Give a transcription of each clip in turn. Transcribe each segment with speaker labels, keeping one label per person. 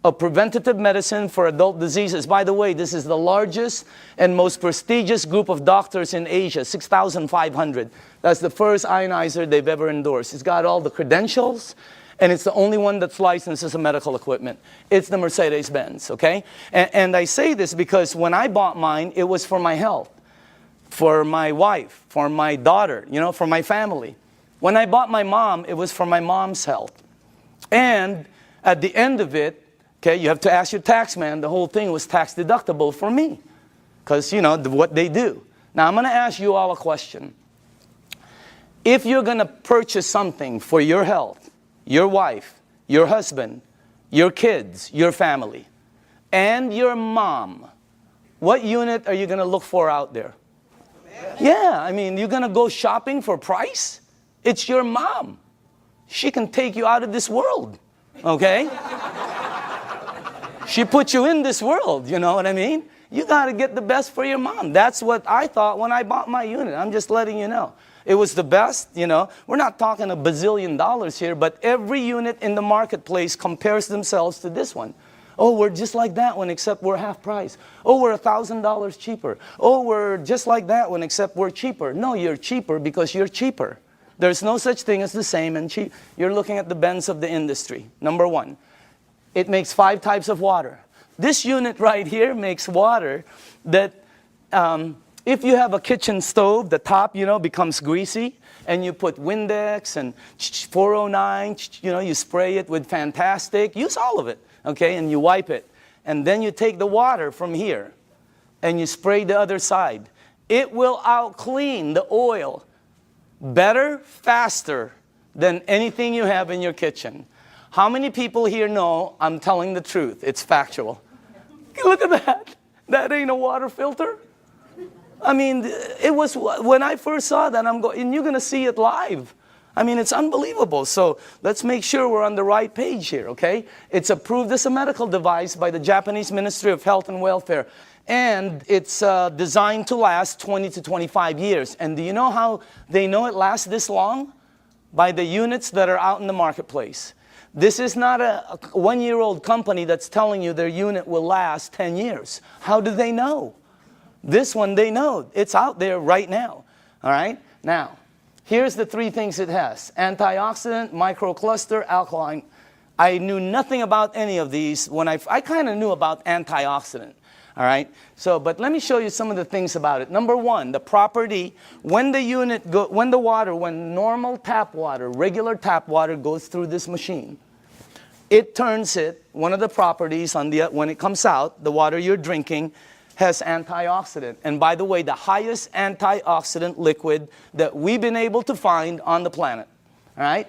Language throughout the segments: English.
Speaker 1: of preventative medicine for adult diseases. By the way, this is the largest and most prestigious group of doctors in Asia, 6,500. That's the first ionizer they've ever endorsed. It's got all the credentials, and it's the only one that's licensed as a medical equipment. It's the Mercedes-Benz, okay? And I say this because when I bought mine, it was for my health, for my wife, for my daughter, you know, for my family. When I bought my mom, it was for my mom's health. And at the end of it, okay, you have to ask your tax man, the whole thing was tax deductible for me. Because, you know, what they do. Now, I'm going to ask you all a question. If you're going to purchase something for your health, your wife, your husband, your kids, your family, and your mom, what unit are you going to look for out there? Yeah, I mean, you're going to go shopping for price? It's your mom. She can take you out of this world, okay? She put you in this world, you know what I mean? You got to get the best for your mom. That's what I thought when I bought my unit. I'm just letting you know. It was the best, you know. We're not talking $1 bazillion here, but every unit in the marketplace compares themselves to this one. Oh, we're just like that one, except we're half price. Oh, we're $1,000 cheaper. Oh, we're just like that one, except we're cheaper. No, you're cheaper because you're cheaper. There's no such thing as the same and cheap. You're looking at the Benz of the industry, number one. It makes 5 types of water. This unit right here makes water that if you have a kitchen stove, the top, you know, becomes greasy, and you put Windex and 409, you know, you spray it with Fantastic, use all of it, okay, and you wipe it. And then you take the water from here, and you spray the other side. It will out-clean the oil better, faster than anything you have in your kitchen. How many people here know I'm telling the truth? It's factual. Look at that. That ain't a water filter. I mean, it was, when I first saw that, I'm going, and you're going to see it live. I mean, it's unbelievable. So let's make sure we're on the right page here, okay? It's approved as a medical device by the Japanese Ministry of Health and Welfare. And it's designed to last 20 to 25 years. And do you know how they know it lasts this long? By the units that are out in the marketplace. This is not a one-year-old company that's telling you their unit will last 10 years. How do they know? This one, they know. It's out there right now. All right? Now, here's the 3 things it has. Antioxidant, microcluster, alkaline. I knew nothing about any of these. When I kind of knew about antioxidant. All right? So, but let me show you some of the things about it. Number 1, the property, when normal tap water, regular tap water goes through this machine, it turns it, one of the properties when it comes out, the water you're drinking has antioxidant. And by the way, the highest antioxidant liquid that we've been able to find on the planet. All right?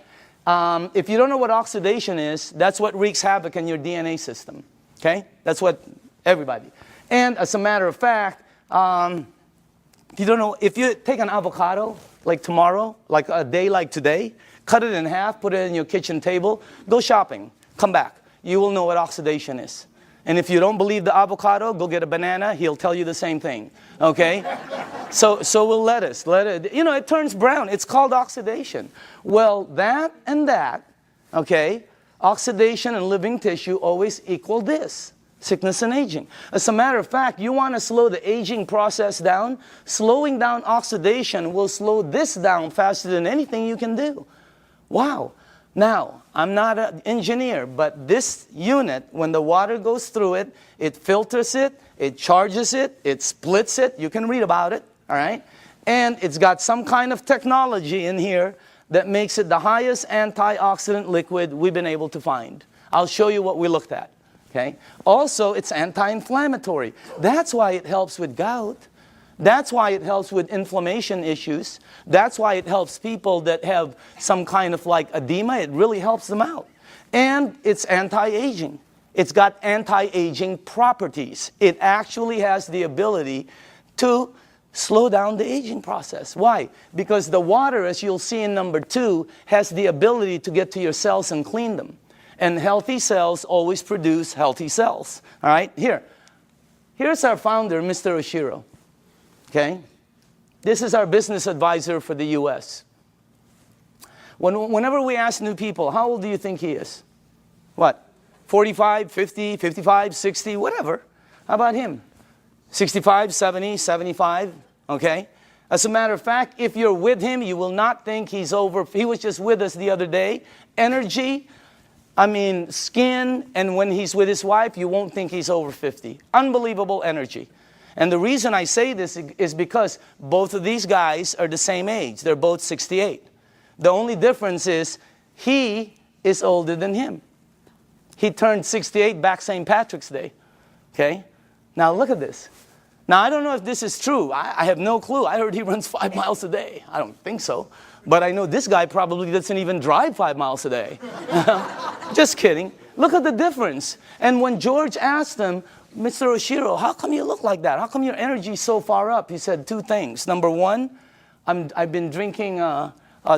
Speaker 1: If you don't know what oxidation is, that's what wreaks havoc in your DNA system. Okay? That's what everybody. And as a matter of fact, you don't know, if you take an avocado, like tomorrow, like a day like today, cut it in half, put it in your kitchen table, go shopping, come back. You will know what oxidation is. And if you don't believe the avocado, go get a banana, he'll tell you the same thing, okay? So will lettuce. You know, it turns brown. It's called oxidation. Well, that and that, okay, oxidation and living tissue always equal this. Sickness and aging. As a matter of fact, you want to slow the aging process down, slowing down oxidation will slow this down faster than anything you can do. Wow. Now, I'm not an engineer, but this unit, when the water goes through it, it filters it, it charges it, it splits it. You can read about it, all right? And it's got some kind of technology in here that makes it the highest antioxidant liquid we've been able to find. I'll show you what we looked at. Okay. Also, it's anti-inflammatory. That's why it helps with gout. That's why it helps with inflammation issues. That's why it helps people that have some kind of like edema. It really helps them out. And it's anti-aging. It's got anti-aging properties. It actually has the ability to slow down the aging process. Why? Because the water, as you'll see in number 2, has the ability to get to your cells and clean them. And healthy cells always produce healthy cells. All right? Here's our founder, Mr. Oshiro. Okay? This is our business advisor for the U.S. Whenever we ask new people, how old do you think he is? What? 45, 50, 55, 60, whatever. How about him? 65, 70, 75, okay? As a matter of fact, if you're with him, you will not think he's over. He was just with us the other day. Energy, I mean, skin, and when he's with his wife, you won't think he's over 50. Unbelievable energy. And the reason I say this is because both of these guys are the same age. They're both 68. The only difference is he is older than him. He turned 68 back St. Patrick's Day. Okay? Now look at this. Now I don't know if this is true. I have no clue. I heard he runs 5 miles a day. I don't think so. But I know this guy probably doesn't even drive 5 miles a day. Just kidding. Look at the difference. And when George asked him, Mr. Oshiro, how come you look like that? How come your energy is so far up? He said 2 things. Number 1, I've been drinking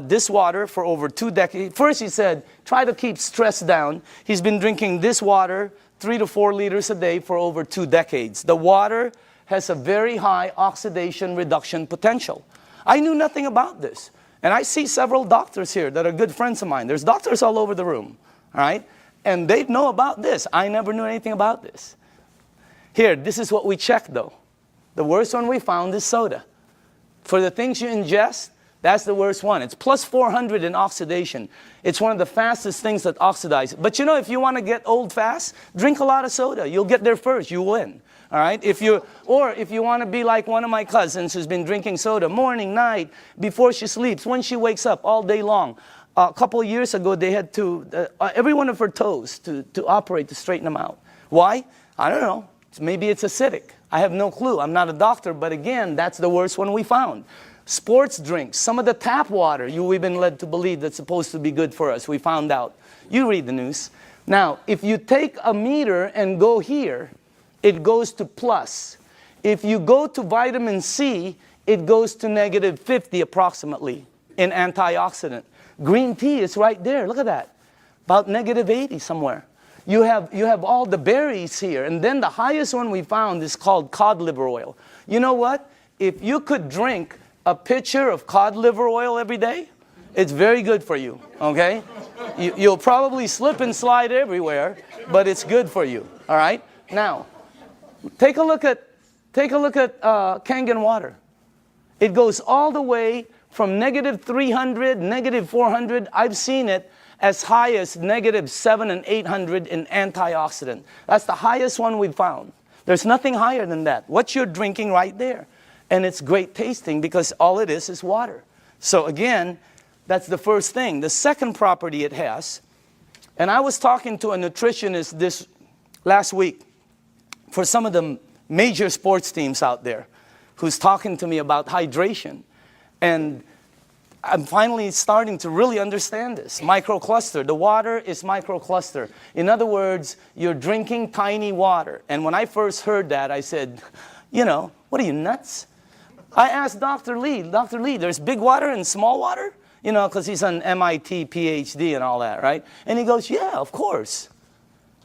Speaker 1: this water for over 2 decades. First he said, try to keep stress down. He's been drinking this water 3 to 4 liters a day for over 2 decades. The water has a very high oxidation reduction potential. I knew nothing about this. And I see several doctors here that are good friends of mine. There's doctors all over the room, all right? And they know about this. I never knew anything about this. Here, this is what we checked though. The worst one we found is soda. For the things you ingest, that's the worst one. It's plus 400 in oxidation. It's one of the fastest things that oxidize. But you know, if you want to get old fast, drink a lot of soda. You'll get there first. You win. All right? If you want to be like one of my cousins who's been drinking soda morning, night, before she sleeps, when she wakes up, all day long. A couple of years ago, they had to, every one of her toes to operate to straighten them out. Why? I don't know. Maybe it's acidic. I have no clue. I'm not a doctor, but again, that's the worst one we found. Sports drinks, some of the tap water we've been led to believe that's supposed to be good for us. We found out. You read the news. Now, if you take a meter and go here, it goes to plus. If you go to vitamin C, it goes to negative 50 approximately in antioxidant. Green tea is right there. Look at that. About negative 80 somewhere. You have all the berries here. And then the highest one we found is called cod liver oil. You know what? If you could drink a pitcher of cod liver oil every day, it's very good for you, okay? You'll probably slip and slide everywhere, but it's good for you, all right? Now, take a look at Kangen Water. It goes all the way from negative 300, negative 400. I've seen it as high as negative 700 and 800 in antioxidant. That's the highest one we've found. There's nothing higher than that. What you're drinking right there. And it's great tasting because all it is water. So again, that's the first thing. The second property it has, and I was talking to a nutritionist this last week for some of the major sports teams out there who's talking to me about hydration. And I'm finally starting to really understand this. Microcluster. The water is microcluster. In other words, you're drinking tiny water. And when I first heard that, I said, you know, what are you, nuts? I asked Dr. Lee, there's big water and small water? You know, because he's an MIT PhD and all that, right? And he goes, yeah, of course.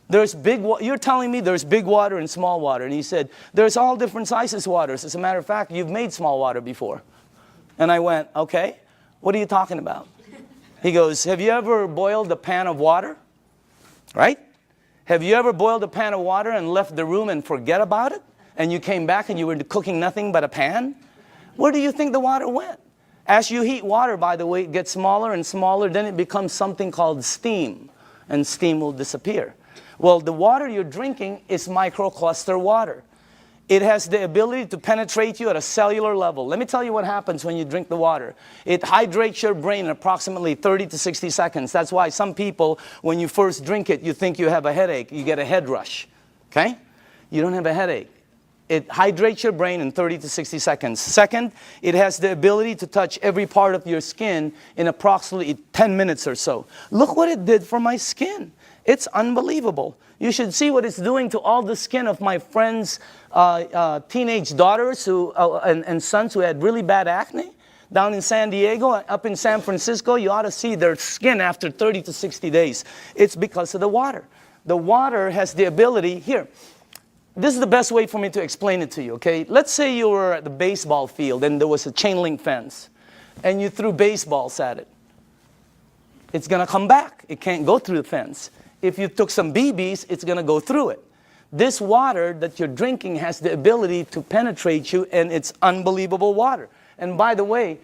Speaker 1: You're telling me there's big water and small water. And he said, there's all different sizes waters. As a matter of fact, you've made small water before. And I went, okay, what are you talking about? He goes, have you ever boiled a pan of water? Right? Have you ever boiled a pan of water and left the room and forget about it? And you came back and you were cooking nothing but a pan? Where do you think the water went? As you heat water, by the way, it gets smaller and smaller, then it becomes something called steam, and steam will disappear. Well, the water you're drinking is microcluster water. It has the ability to penetrate you at a cellular level. Let me tell you what happens when you drink the water. It hydrates your brain in approximately 30 to 60 seconds. That's why some people, when you first drink it, you think you have a headache. You get a head rush, okay? You don't have a headache. It hydrates your brain in 30 to 60 seconds. Second, it has the ability to touch every part of your skin in approximately 10 minutes or so. Look what it did for my skin. It's unbelievable. You should see what it's doing to all the skin of my friends' teenage daughters and sons who had really bad acne. Down in San Diego, up in San Francisco, you ought to see their skin after 30 to 60 days. It's because of the water. The water has the ability, here, this is the best way for me to explain it to you, okay? Let's say you were at the baseball field and there was a chain link fence and you threw baseballs at it. It's going to come back. It can't go through the fence. if you took some BBs, it's going to go through it. This water that you're drinking has the ability to penetrate you, and it's unbelievable water. And by the way,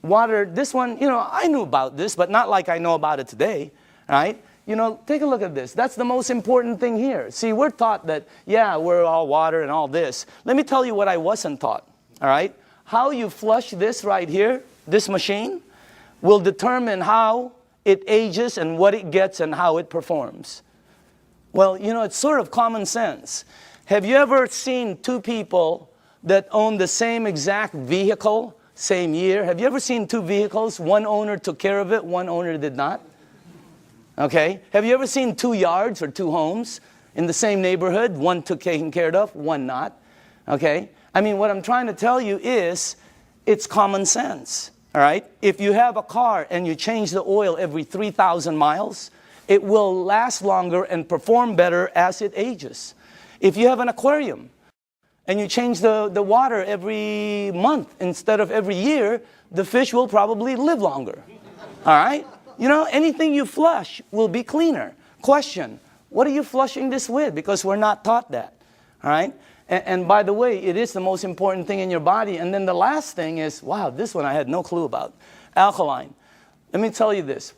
Speaker 1: water, this one, I knew about this, but not like I know about it today, right? Take a look at this. That's the most important thing here. See, we're taught that, yeah, we're all water and all this. Let me tell you what I wasn't taught, all right? How you flush this right here, this machine, will determine how it ages and what it gets and how it performs. Well, it's sort of common sense. Have you ever seen two people that own the same exact vehicle, same year? Have you ever seen two vehicles? One owner took care of it, one owner did not. Okay? Have you ever seen two yards or two homes in the same neighborhood? One took taken care of, one not. Okay? I mean, what I'm trying to tell you is, it's common sense. All right? If you have a car and you change the oil every 3,000 miles, it will last longer and perform better as it ages. If you have an aquarium and you change the water every month instead of every year, the fish will probably live longer. All right? Anything you flush will be cleaner. Question, what are you flushing this with? Because we're not taught that. All right? And by the way, it is the most important thing in your body. And then the last thing is, wow, this one I had no clue about. Alkaline. Let me tell you this.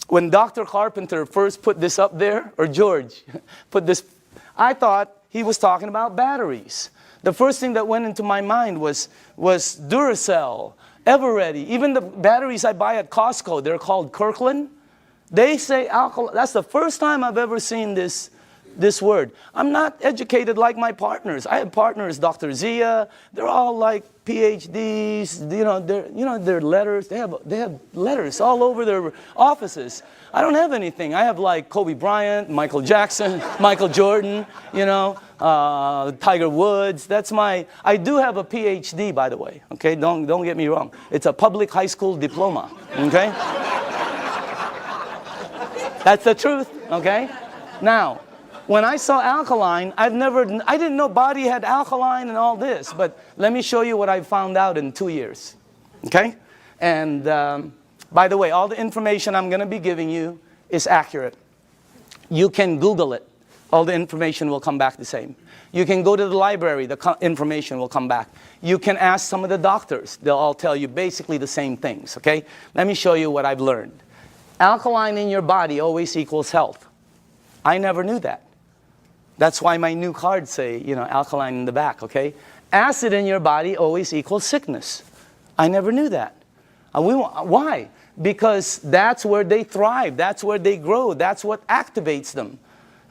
Speaker 1: When Dr. Carpenter first put this up there, or George put this, I thought he was talking about batteries. The first thing that went into my mind was Duracell, Eveready. Even the batteries I buy at Costco, they're called Kirkland. They say alkaline. That's the first time I've ever seen this word. I'm not educated like my partners. I have partners, Dr. Zia. They're all like PhDs. Their letters. They have letters all over their offices. I don't have anything. I have like Kobe Bryant, Michael Jackson, Michael Jordan. Tiger Woods. That's my. I do have a PhD, by the way. Okay, don't get me wrong. It's a public high school diploma. Okay. That's the truth. Okay. Now, when I saw alkaline, I didn't know body had alkaline and all this, but let me show you what I found out in 2 years, okay? And by the way, all the information I'm going to be giving you is accurate. You can Google it. All the information will come back the same. You can go to the library, the information will come back. You can ask some of the doctors. They'll all tell you basically the same things, okay? Let me show you what I've learned. Alkaline in your body always equals health. I never knew that. That's why my new cards say, alkaline in the back, okay? Acid in your body always equals sickness. I never knew that. Why? Because that's where they thrive. That's where they grow. That's what activates them,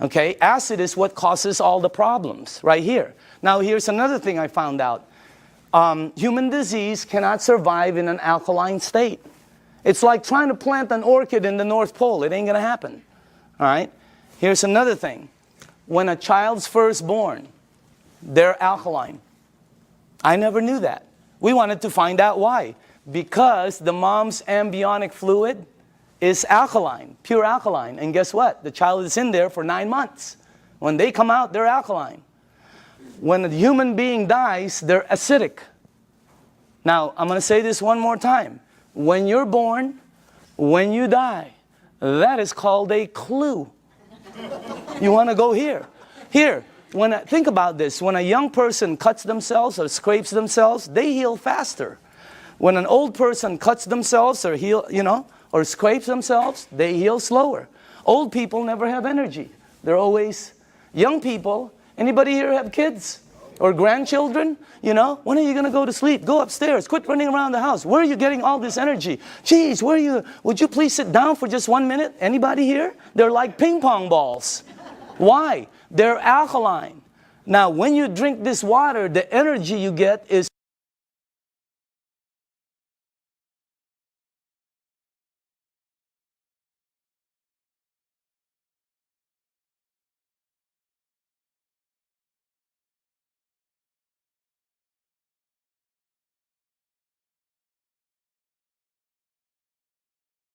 Speaker 1: okay? Acid is what causes all the problems right here. Now, here's another thing I found out. Human disease cannot survive in an alkaline state. It's like trying to plant an orchid in the North Pole. It ain't going to happen, all right? Here's another thing. When a child's first born, they're alkaline. I never knew that. We wanted to find out why. Because the mom's amniotic fluid is alkaline, pure alkaline. And guess what? The child is in there for 9 months. When they come out, they're alkaline. When a human being dies, they're acidic. Now, I'm going to say this one more time. When you're born, when you die, that is called a clue. You want to go here. Here, think about this. When a young person cuts themselves or scrapes themselves, they heal faster. When an old person cuts themselves or or scrapes themselves, they heal slower. Old people never have energy. They're always young people. Anybody here have kids or grandchildren? When are you going to go to sleep? Go upstairs. Quit running around the house. Where are you getting all this energy? Geez, would you please sit down for just 1 minute? Anybody here? They're like ping pong balls. Why? They're alkaline. Now, when you drink this water, the energy you get is